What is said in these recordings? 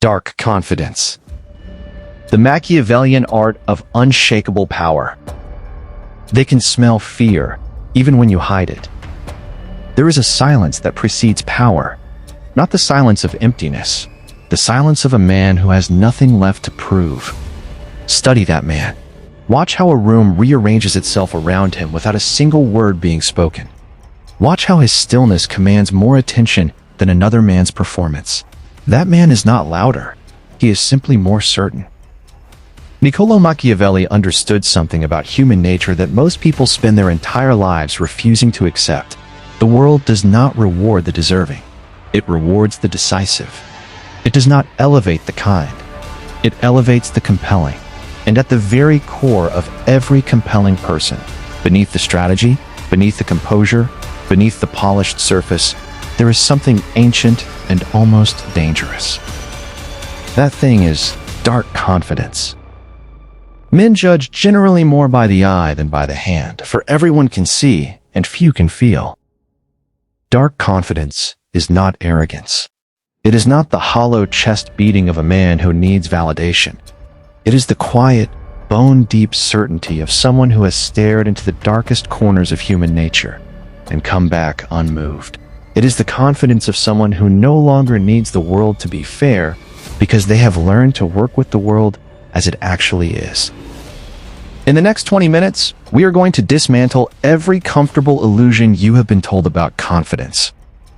Dark confidence. The Machiavellian art of unshakable power. They can smell fear, even when you hide it. There is a silence that precedes power, not the silence of emptiness, the silence of a man who has nothing left to prove. Study that man. Watch how a room rearranges itself around him without a single word being spoken. Watch how his stillness commands more attention than another man's performance. That man is not louder. He is simply more certain. Niccolò Machiavelli understood something about human nature that most people spend their entire lives refusing to accept. The world does not reward the deserving. It rewards the decisive. It does not elevate the kind. It elevates the compelling. And at the very core of every compelling person, beneath the strategy, beneath the composure, beneath the polished surface, there is something ancient and almost dangerous. That thing is dark confidence. Men judge generally more by the eye than by the hand, for everyone can see and few can feel. Dark confidence is not arrogance. It is not the hollow chest beating of a man who needs validation. It is the quiet, bone-deep certainty of someone who has stared into the darkest corners of human nature and come back unmoved. It is the confidence of someone who no longer needs the world to be fair because they have learned to work with the world as it actually is. In the next 20 minutes, we are going to dismantle every comfortable illusion you have been told about confidence.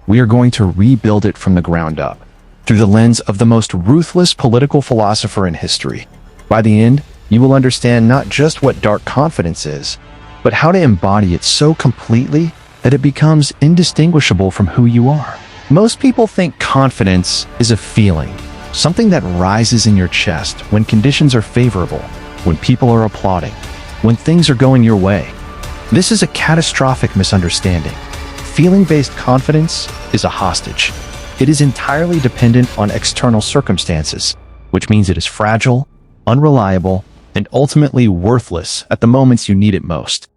We are going to rebuild it from the ground up, through the lens of the most ruthless political philosopher in history. By the end, you will understand not just what dark confidence is, but how to embody it so completely that it becomes indistinguishable from who you are. Most people think confidence is a feeling, something that rises in your chest when conditions are favorable, when people are applauding, when things are going your way. This is a catastrophic misunderstanding. Feeling-based confidence is a hostage. It is entirely dependent on external circumstances, which means it is fragile, unreliable, and ultimately worthless at the moments you need it most.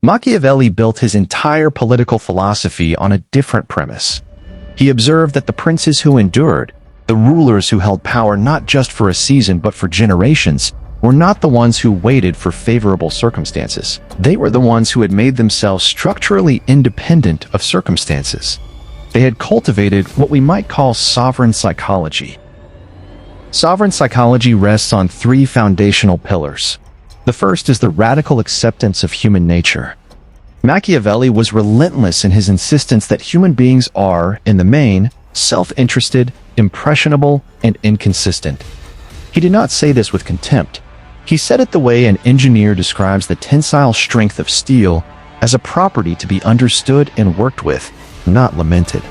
Machiavelli built his entire political philosophy on a different premise. He observed that the princes who endured, the rulers who held power not just for a season but for generations, were not the ones who waited for favorable circumstances. They were the ones who had made themselves structurally independent of circumstances. They had cultivated what we might call sovereign psychology. Sovereign psychology rests on three foundational pillars. The first is the radical acceptance of human nature. Machiavelli was relentless in his insistence that human beings are, in the main, self-interested, impressionable, and inconsistent. He did not say this with contempt. He said it the way an engineer describes the tensile strength of steel as a property to be understood and worked with, not lamented.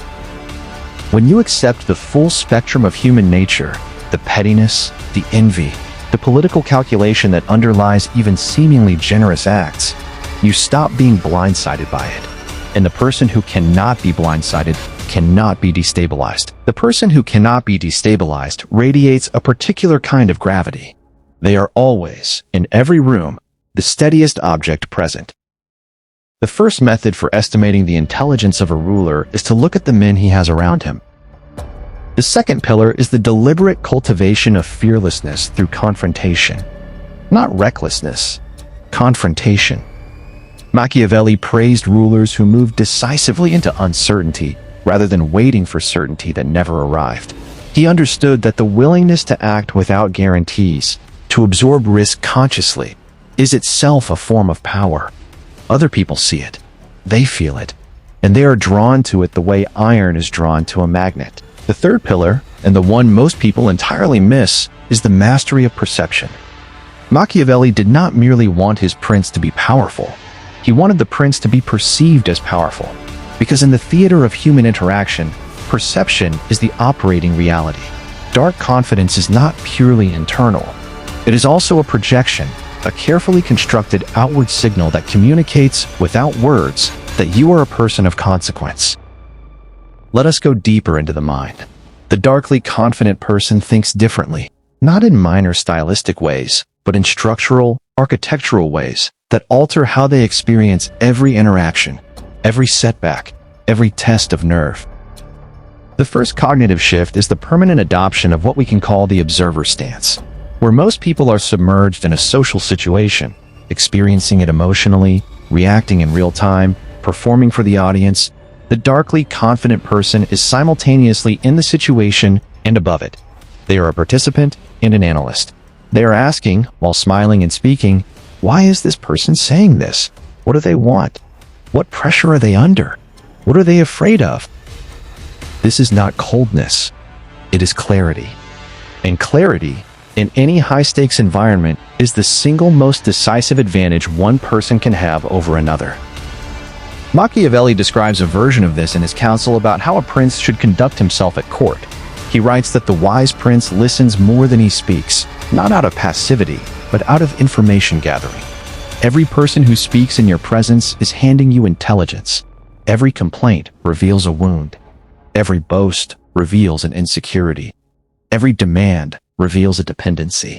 When you accept the full spectrum of human nature, the pettiness, the envy, the political calculation that underlies even seemingly generous acts, you stop being blindsided by it. And the person who cannot be blindsided cannot be destabilized. The person who cannot be destabilized radiates a particular kind of gravity. They are always, in every room, the steadiest object present. The first method for estimating the intelligence of a ruler is to look at the men he has around him. The second pillar is the deliberate cultivation of fearlessness through confrontation. Not recklessness, confrontation. Machiavelli praised rulers who moved decisively into uncertainty rather than waiting for certainty that never arrived. He understood that the willingness to act without guarantees, to absorb risk consciously, is itself a form of power. Other people see it, they feel it, and they are drawn to it the way iron is drawn to a magnet. The third pillar, and the one most people entirely miss, is the mastery of perception. Machiavelli did not merely want his prince to be powerful. He wanted the prince to be perceived as powerful, because in the theater of human interaction, perception is the operating reality. Dark confidence is not purely internal. It is also a projection, a carefully constructed outward signal that communicates, without words, that you are a person of consequence. Let us go deeper into the mind. The darkly confident person thinks differently, not in minor stylistic ways, but in structural, architectural ways that alter how they experience every interaction, every setback, every test of nerve. The first cognitive shift is the permanent adoption of what we can call the observer stance, where most people are submerged in a social situation, experiencing it emotionally, reacting in real time, performing for the audience. The darkly confident person is simultaneously in the situation and above it. They are a participant and an analyst. They are asking, while smiling and speaking, why is this person saying this? What do they want? What pressure are they under? What are they afraid of? This is not coldness. It is clarity. And clarity, in any high-stakes environment, is the single most decisive advantage one person can have over another. Machiavelli describes a version of this in his counsel about how a prince should conduct himself at court. He writes that the wise prince listens more than he speaks, not out of passivity, but out of information gathering. Every person who speaks in your presence is handing you intelligence. Every complaint reveals a wound. Every boast reveals an insecurity. Every demand reveals a dependency.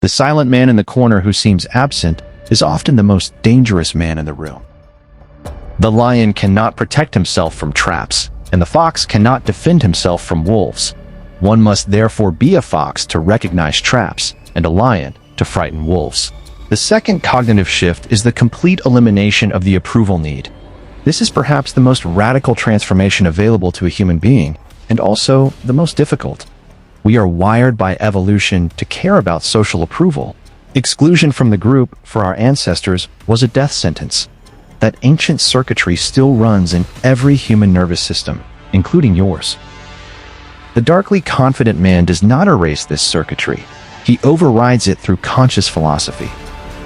The silent man in the corner who seems absent is often the most dangerous man in the room. The lion cannot protect himself from traps, and the fox cannot defend himself from wolves. One must therefore be a fox to recognize traps, and a lion to frighten wolves. The second cognitive shift is the complete elimination of the approval need. This is perhaps the most radical transformation available to a human being, and also the most difficult. We are wired by evolution to care about social approval. Exclusion from the group for our ancestors was a death sentence. That ancient circuitry still runs in every human nervous system, including yours. The darkly confident man does not erase this circuitry. He overrides it through conscious philosophy.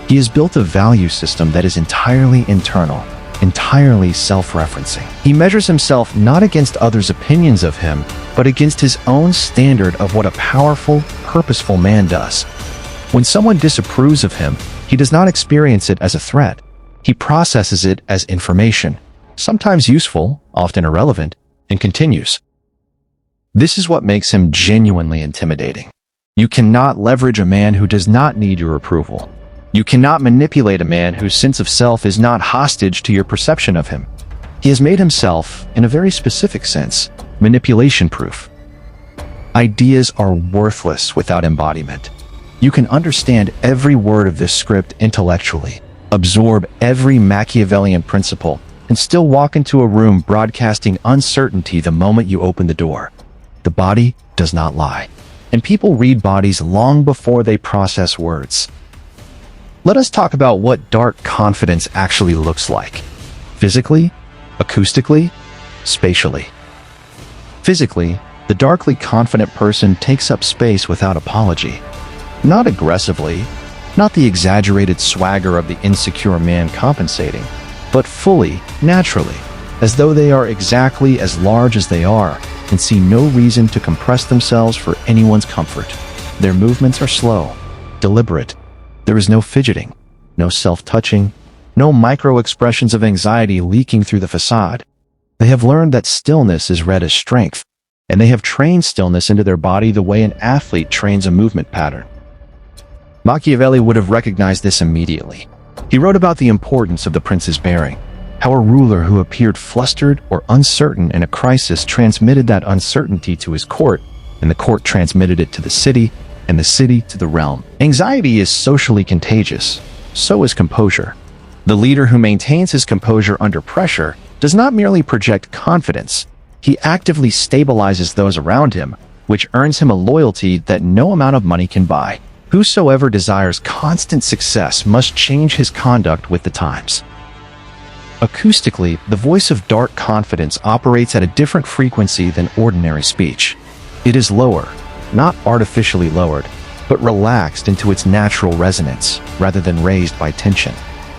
He has built a value system that is entirely internal, entirely self-referencing. He measures himself not against others' opinions of him, but against his own standard of what a powerful, purposeful man does. When someone disapproves of him, he does not experience it as a threat. He processes it as information, sometimes useful, often irrelevant, and continues. This is what makes him genuinely intimidating. You cannot leverage a man who does not need your approval. You cannot manipulate a man whose sense of self is not hostage to your perception of him. He has made himself, in a very specific sense, manipulation-proof. Ideas are worthless without embodiment. You can understand every word of this script intellectually, absorb every Machiavellian principle, and still walk into a room broadcasting uncertainty the moment you open the door. The body does not lie, and people read bodies long before they process words. Let us talk about what dark confidence actually looks like. Physically, acoustically, spatially. Physically, the darkly confident person takes up space without apology. Not aggressively, not the exaggerated swagger of the insecure man compensating, but fully, naturally, as though they are exactly as large as they are and see no reason to compress themselves for anyone's comfort. Their movements are slow, deliberate. There is no fidgeting, no self-touching, no micro-expressions of anxiety leaking through the facade. They have learned that stillness is read as strength, and they have trained stillness into their body the way an athlete trains a movement pattern. Machiavelli would have recognized this immediately. He wrote about the importance of the prince's bearing, how a ruler who appeared flustered or uncertain in a crisis transmitted that uncertainty to his court, and the court transmitted it to the city, and the city to the realm. Anxiety is socially contagious. So is composure. The leader who maintains his composure under pressure does not merely project confidence. He actively stabilizes those around him, which earns him a loyalty that no amount of money can buy. Whosoever desires constant success must change his conduct with the times. Acoustically, the voice of dark confidence operates at a different frequency than ordinary speech. It is lower, not artificially lowered, but relaxed into its natural resonance, rather than raised by tension.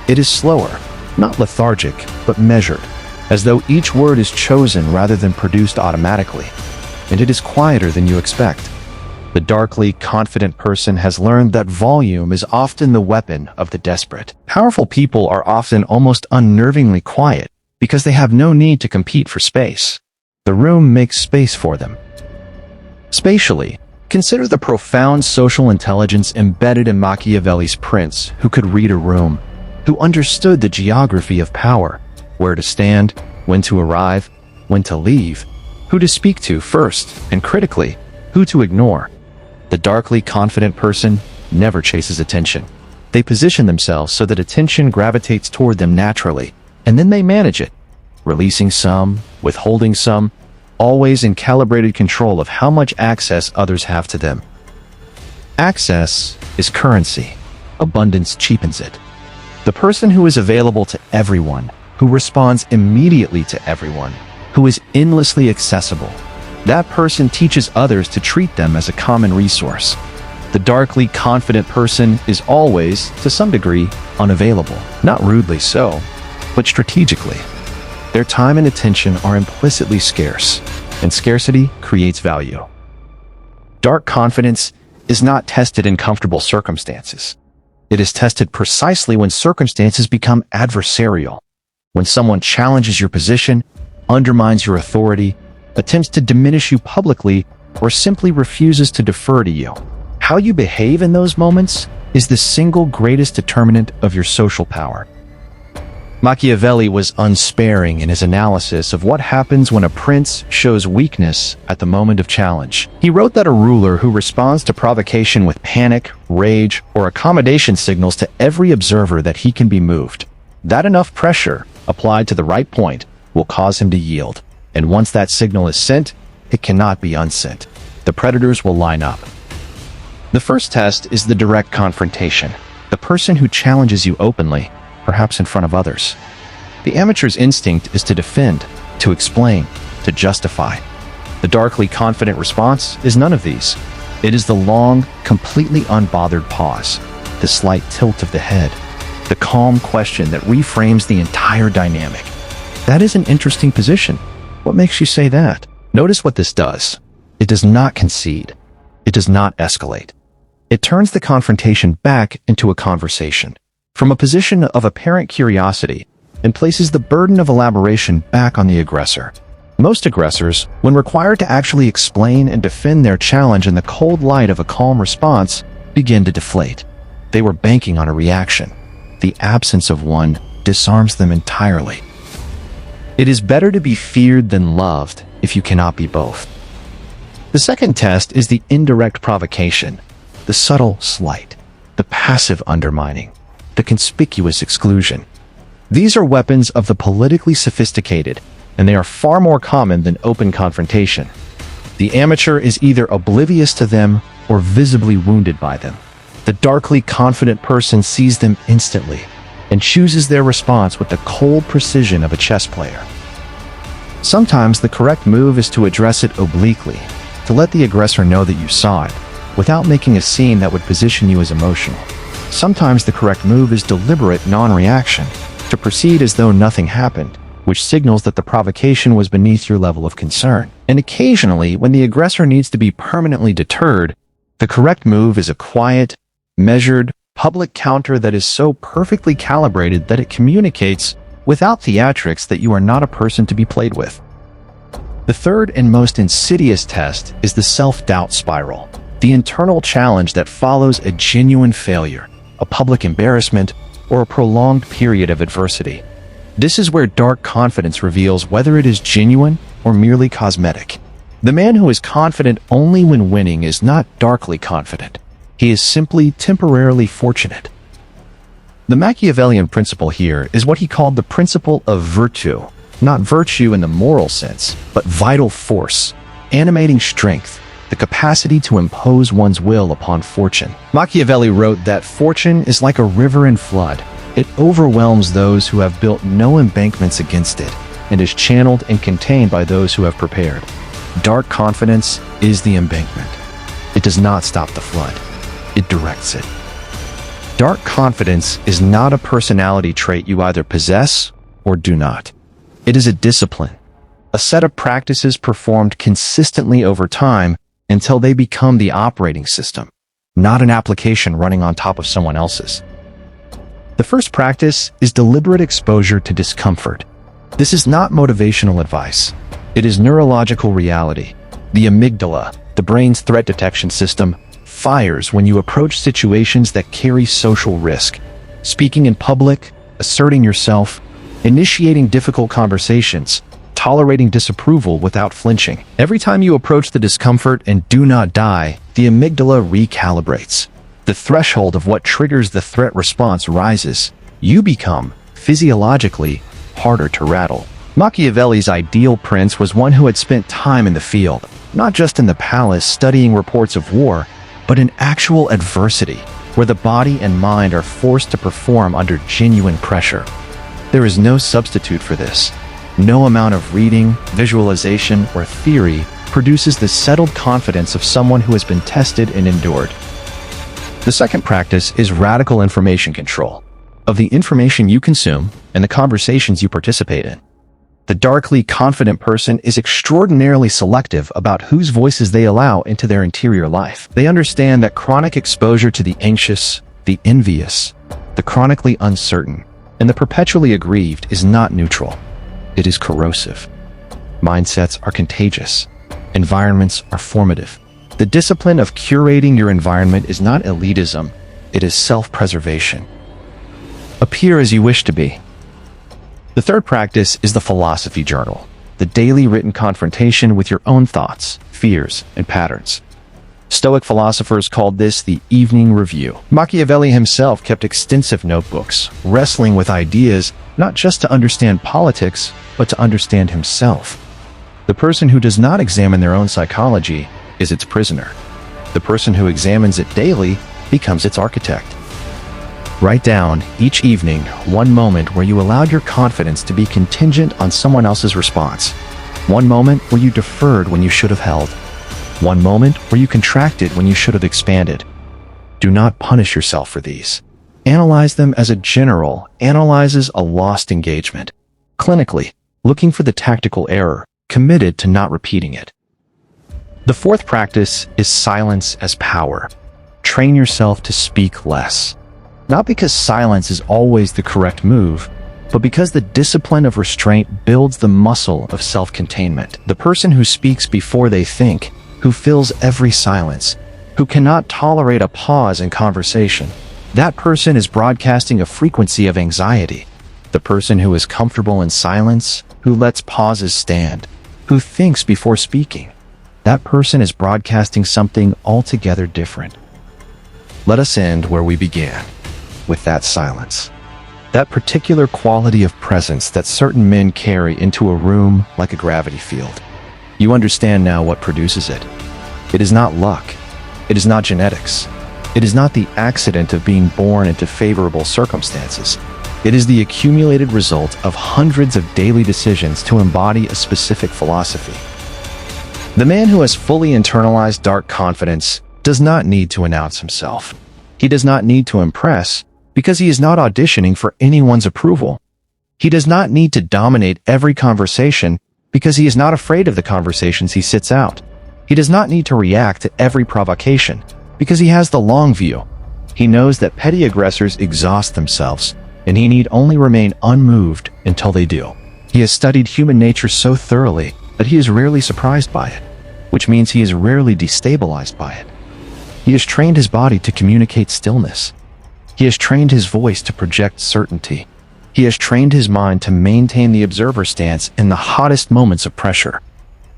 It is slower, not lethargic, but measured, as though each word is chosen rather than produced automatically. And it is quieter than you expect. The darkly confident person has learned that volume is often the weapon of the desperate. Powerful people are often almost unnervingly quiet because they have no need to compete for space. The room makes space for them. Spatially, consider the profound social intelligence embedded in Machiavelli's prince, who could read a room, who understood the geography of power, where to stand, when to arrive, when to leave, who to speak to first, and critically, who to ignore. The darkly confident person never chases attention. They position themselves so that attention gravitates toward them naturally, and then they manage it, releasing some, withholding some, always in calibrated control of how much access others have to them. Access is currency. Abundance cheapens it. The person who is available to everyone, who responds immediately to everyone, who is endlessly accessible, that person teaches others to treat them as a common resource. The darkly confident person is always, to some degree, unavailable. Not rudely so, but strategically. Their time and attention are implicitly scarce, and scarcity creates value. Dark confidence is not tested in comfortable circumstances. It is tested precisely when circumstances become adversarial. When someone challenges your position, undermines your authority, attempts to diminish you publicly, or simply refuses to defer to you. How you behave in those moments is the single greatest determinant of your social power. Machiavelli was unsparing in his analysis of what happens when a prince shows weakness at the moment of challenge. He wrote that a ruler who responds to provocation with panic, rage, or accommodation signals to every observer that he can be moved. That enough pressure, applied to the right point, will cause him to yield. And once that signal is sent, it cannot be unsent. The predators will line up. The first test is the direct confrontation. The person who challenges you openly, perhaps in front of others. The amateur's instinct is to defend, to explain, to justify. The darkly confident response is none of these. It is the long, completely unbothered pause, the slight tilt of the head, the calm question that reframes the entire dynamic. That is an interesting position. What makes you say that? Notice what this does. It does not concede. It does not escalate. It turns the confrontation back into a conversation, from a position of apparent curiosity, and places the burden of elaboration back on the aggressor. Most aggressors, when required to actually explain and defend their challenge in the cold light of a calm response, begin to deflate. They were banking on a reaction. The absence of one disarms them entirely. It is better to be feared than loved if you cannot be both. The second test is the indirect provocation, the subtle slight, the passive undermining, the conspicuous exclusion. These are weapons of the politically sophisticated, and they are far more common than open confrontation. The amateur is either oblivious to them or visibly wounded by them. The darkly confident person sees them instantly and chooses their response with the cold precision of a chess player. Sometimes the correct move is to address it obliquely, to let the aggressor know that you saw it, without making a scene that would position you as emotional. Sometimes the correct move is deliberate non-reaction, to proceed as though nothing happened, which signals that the provocation was beneath your level of concern. And occasionally, when the aggressor needs to be permanently deterred, the correct move is a quiet, measured, public counter that is so perfectly calibrated that it communicates, without theatrics, that you are not a person to be played with. The third and most insidious test is the self-doubt spiral, the internal challenge that follows a genuine failure, a public embarrassment, or a prolonged period of adversity. This is where dark confidence reveals whether it is genuine or merely cosmetic. The man who is confident only when winning is not darkly confident. He is simply temporarily fortunate. The Machiavellian principle here is what he called the principle of virtue, not virtue in the moral sense, but vital force, animating strength, the capacity to impose one's will upon fortune. Machiavelli wrote that fortune is like a river in flood. It overwhelms those who have built no embankments against it, and is channeled and contained by those who have prepared. Dark confidence is the embankment. It does not stop the flood. It directs it. Dark confidence is not a personality trait you either possess or do not. It is a discipline, a set of practices performed consistently over time until they become the operating system, not an application running on top of someone else's. The first practice is deliberate exposure to discomfort. This is not motivational advice. It is neurological reality. The amygdala, the brain's threat detection system, fires when you approach situations that carry social risk. Speaking in public, asserting yourself, initiating difficult conversations, tolerating disapproval without flinching. Every time you approach the discomfort and do not die, the amygdala recalibrates. The threshold of what triggers the threat response rises. You become, physiologically, harder to rattle. Machiavelli's ideal prince was one who had spent time in the field, not just in the palace studying reports of war, but in actual adversity, where the body and mind are forced to perform under genuine pressure. There is no substitute for this. No amount of reading, visualization, or theory produces the settled confidence of someone who has been tested and endured. The second practice is radical information control of the information you consume and the conversations you participate in. The darkly confident person is extraordinarily selective about whose voices they allow into their interior life. They understand that chronic exposure to the anxious, the envious, the chronically uncertain, and the perpetually aggrieved is not neutral. It is corrosive. Mindsets are contagious. Environments are formative. The discipline of curating your environment is not elitism, it is self-preservation. Appear as you wish to be. The third practice is the philosophy journal, the daily written confrontation with your own thoughts, fears, and patterns. Stoic philosophers called this the evening review. Machiavelli himself kept extensive notebooks, wrestling with ideas not just to understand politics, but to understand himself. The person who does not examine their own psychology is its prisoner. The person who examines it daily becomes its architect. Write down, each evening, one moment where you allowed your confidence to be contingent on someone else's response. One moment where you deferred when you should have held. One moment where you contracted when you should have expanded. Do not punish yourself for these. Analyze them as a general analyzes a lost engagement. Clinically, looking for the tactical error, committed to not repeating it. The fourth practice is silence as power. Train yourself to speak less. Not because silence is always the correct move, but because the discipline of restraint builds the muscle of self-containment. The person who speaks before they think, who fills every silence, who cannot tolerate a pause in conversation, that person is broadcasting a frequency of anxiety. The person who is comfortable in silence, who lets pauses stand, who thinks before speaking, that person is broadcasting something altogether different. Let us end where we began, with that silence. That particular quality of presence that certain men carry into a room like a gravity field. You understand now what produces it. It is not luck. It is not genetics. It is not the accident of being born into favorable circumstances. It is the accumulated result of hundreds of daily decisions to embody a specific philosophy. The man who has fully internalized dark confidence does not need to announce himself. He does not need to impress, because he is not auditioning for anyone's approval. He does not need to dominate every conversation because he is not afraid of the conversations he sits out. He does not need to react to every provocation because he has the long view. He knows that petty aggressors exhaust themselves, and he need only remain unmoved until they do. He has studied human nature so thoroughly that he is rarely surprised by it, which means he is rarely destabilized by it. He has trained his body to communicate stillness. He has trained his voice to project certainty. He has trained his mind to maintain the observer stance in the hottest moments of pressure.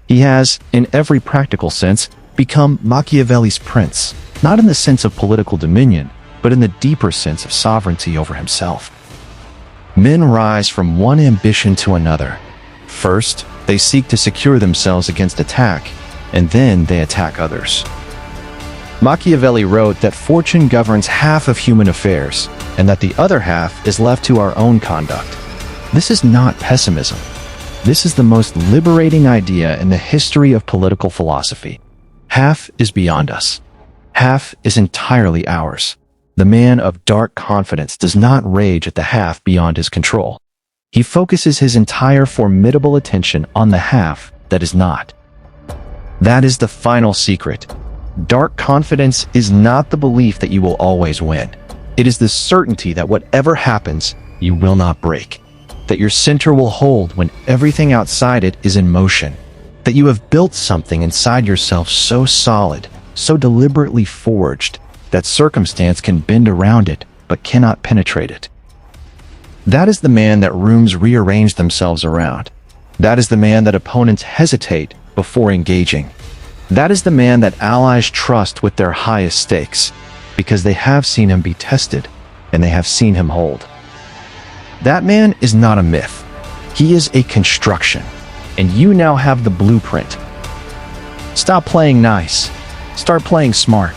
He has, in every practical sense, become Machiavelli's prince, not in the sense of political dominion, but in the deeper sense of sovereignty over himself. Men rise from one ambition to another. First, they seek to secure themselves against attack, and then they attack others. Machiavelli wrote that fortune governs half of human affairs, and that the other half is left to our own conduct. This is not pessimism. This is the most liberating idea in the history of political philosophy. Half is beyond us. Half is entirely ours. The man of dark confidence does not rage at the half beyond his control. He focuses his entire formidable attention on the half that is not. That is the final secret. Dark confidence is not the belief that you will always win. It is the certainty that whatever happens, you will not break. That your center will hold when everything outside it is in motion. That you have built something inside yourself so solid, so deliberately forged, that circumstance can bend around it, but cannot penetrate it. That is the man that rooms rearrange themselves around. That is the man that opponents hesitate before engaging. That is the man that allies trust with their highest stakes, because they have seen him be tested and they have seen him hold. That man is not a myth. He is a construction, and you now have the blueprint. Stop playing nice. Start playing smart.